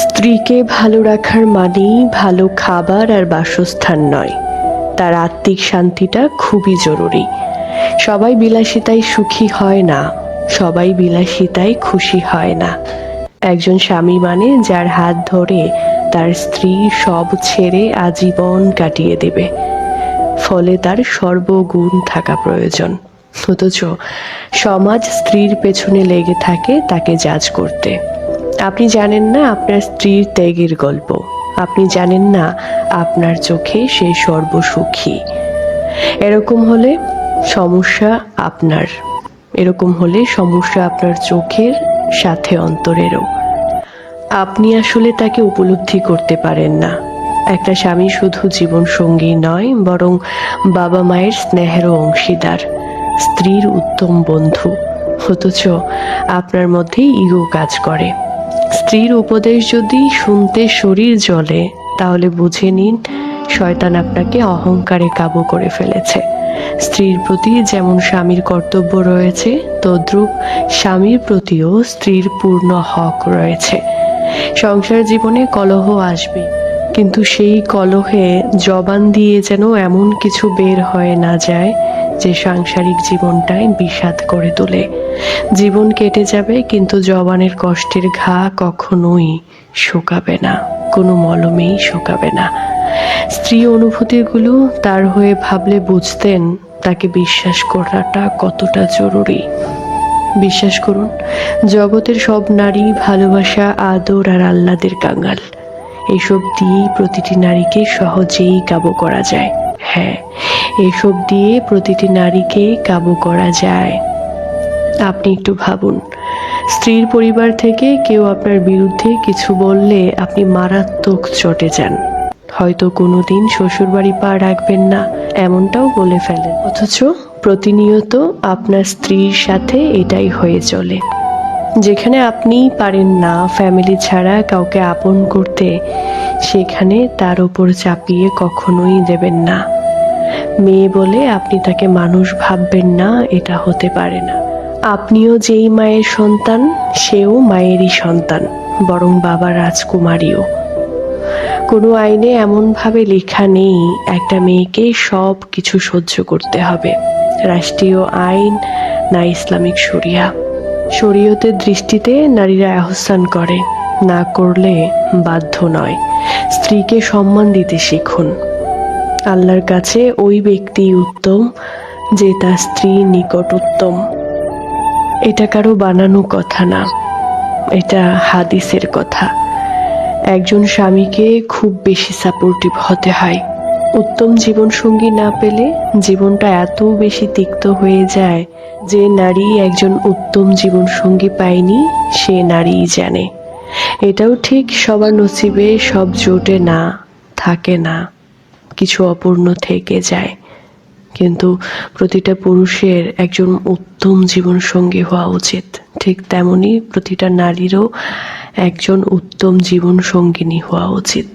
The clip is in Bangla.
স্ত্রীকে ভালো রাখার মানেই ভালো খাবার আর বাসস্থান নয়, তার আত্মিক শান্তিটা খুবই জরুরি। সবাই বিলাসিতায় সুখী হয় না, সবাই বিলাসিতায় খুশি হয় না। একজন স্বামী মানে যার হাত ধরে তার স্ত্রী সব ছেড়ে আজীবন কাটিয়ে দেবে, ফলে তার সর্বগুণ থাকা প্রয়োজন। অথচ সমাজ স্ত্রীর পেছনে লেগে থাকে তাকে জাজ করতে। আপনি জানেন না আপনার স্ত্রীর ত্যাগের গল্প, আপনি জানেন না আপনার চোখে সে সর্বসুখী। এরকম হলে সমস্যা আপনার, এরকম হলে সমস্যা আপনার চোখের সাথে অন্তরেরও। আপনি আসলে তাকে উপলব্ধি করতে পারেন না। একটা স্বামী শুধু জীবন সঙ্গী নয়, বরং বাবা মায়ের স্নেহেরও অংশীদার, স্ত্রীর উত্তম বন্ধু। অথচ আপনার মধ্যে ইগো কাজ করে। স্ত্রীর উপদেশ যদি শুনতে শরীর জ্বলে, তাহলে বুঝে নিন শয়তান আপনাকে অহংকারে কাবু করে ফেলেছে। স্ত্রীর প্রতি যেমন স্বামীর কর্তব্য রয়েছে, তদ্রূপ স্বামীর প্রতিও স্ত্রীর পূর্ণ হক রয়েছে। সংসার জীবনে কলহ আসবে, কিন্তু সেই কলহে জবান দিয়ে যেন এমন কিছু বের হয়ে না যায় যে সাংসারিক জীবনটাই বিষাদ করে তোলে। জীবন কেটে যাবে, কিন্তু জবানের কষ্টের ঘা কখনোই শুকাবে না, কোনো মলমেই শুকাবে না। স্ত্রী অনুভূতিগুলো তার হয়ে ভাবলে বুঝতেন তাকে বিশ্বাস করাটা কতটা জরুরি। বিশ্বাস করুন, জগতের সব নারী ভালোবাসা, আদর আর আহ্লাদের কাঙাল। এইসব দিয়েই প্রতিটি নারীকে সহজেই কাবু করা যায়। হ্যাঁ, এইসব দিয়ে প্রতিটি নারীকে কাবু করা যায়। আপনি একটু ভাবুন, স্ত্রীর পরিবার থেকে কেউ আপনার বিরুদ্ধে কিছু বললে আপনি মারাত্মক চটে যান। হয়তো কোনোদিন শ্বশুরবাড়ি পা রাখবেন না, এমনটাও বলে ফেলেন। অথচ প্রতিনিয়ত আপনার স্ত্রীর সাথে এটাই হয়ে চলে। যেখানে আপনি পারেন না ফ্যামিলি ছাড়া কাউকে আপন করতে, সেখানে তার উপর চাপিয়ে কখনোই দেবেন না। মেয়ে বলে আপনি তাকে মানুষ ভাববেন না, এটা হতে পারে না। আপনিও যেই মায়ের সন্তান, সেও মায়েরই সন্তান, বরং বাবা রাজকুমারীও। কোনো আইনে এমনভাবে লেখা নেই একটা মেয়েকে সব কিছু সহ্য করতে হবে। রাষ্ট্রীয় আইন না ইসলামিক শরিয়া। শরীয়তের দৃষ্টিতে নারীরা আহসান করে, না করলে বাধ্য নয়। স্ত্রীকে সম্মান দিতে শিখুন। আল্লাহর কাছে ওই ব্যক্তি উত্তম যে তার স্ত্রীর নিকট উত্তম। এটা কারো বানানো কথা না, এটা হাদিসের কথা। একজন স্বামীকে খুব বেশি সাপোর্টিভ হতে হয়। উত্তম জীবনসঙ্গী না পেলে জীবনটা এত বেশি তিক্ত হয়ে যায়। যে নারী একজন উত্তম জীবনসঙ্গী পায়নি, সে নারীই জানে। এটাও ঠিক, সবার নসিবে সব জোটে না, থাকে না, কিছু অপূর্ণ থেকে যায়। কিন্তু প্রতিটা পুরুষের একজন উত্তম জীবনসঙ্গী হওয়া উচিত। ঠিক তেমনি প্রতিটা নারীরও একজন উত্তম জীবনসঙ্গিনী হওয়া উচিত।